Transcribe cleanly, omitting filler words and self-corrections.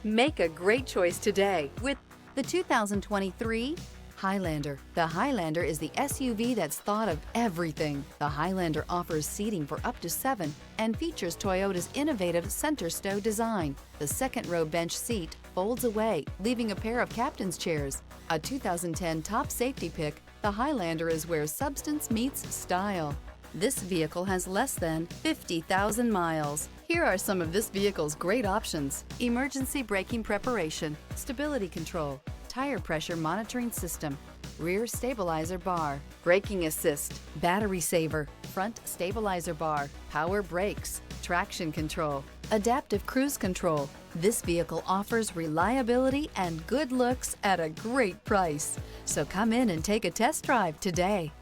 Make a great choice today with the 2023 Highlander. The Highlander is the SUV that's thought of everything. The Highlander offers seating for up to 7 and features Toyota's innovative center stow design. The second row bench seat folds away, leaving a pair of captain's chairs. A 2010 top safety pick, the Highlander is where substance meets style. This vehicle has less than 50,000 miles. Here are some of this vehicle's great options: emergency braking preparation, stability control, tire pressure monitoring system, rear stabilizer bar, braking assist, battery saver, front stabilizer bar, power brakes, traction control, adaptive cruise control. This vehicle offers reliability and good looks at a great price. So come in and take a test drive today.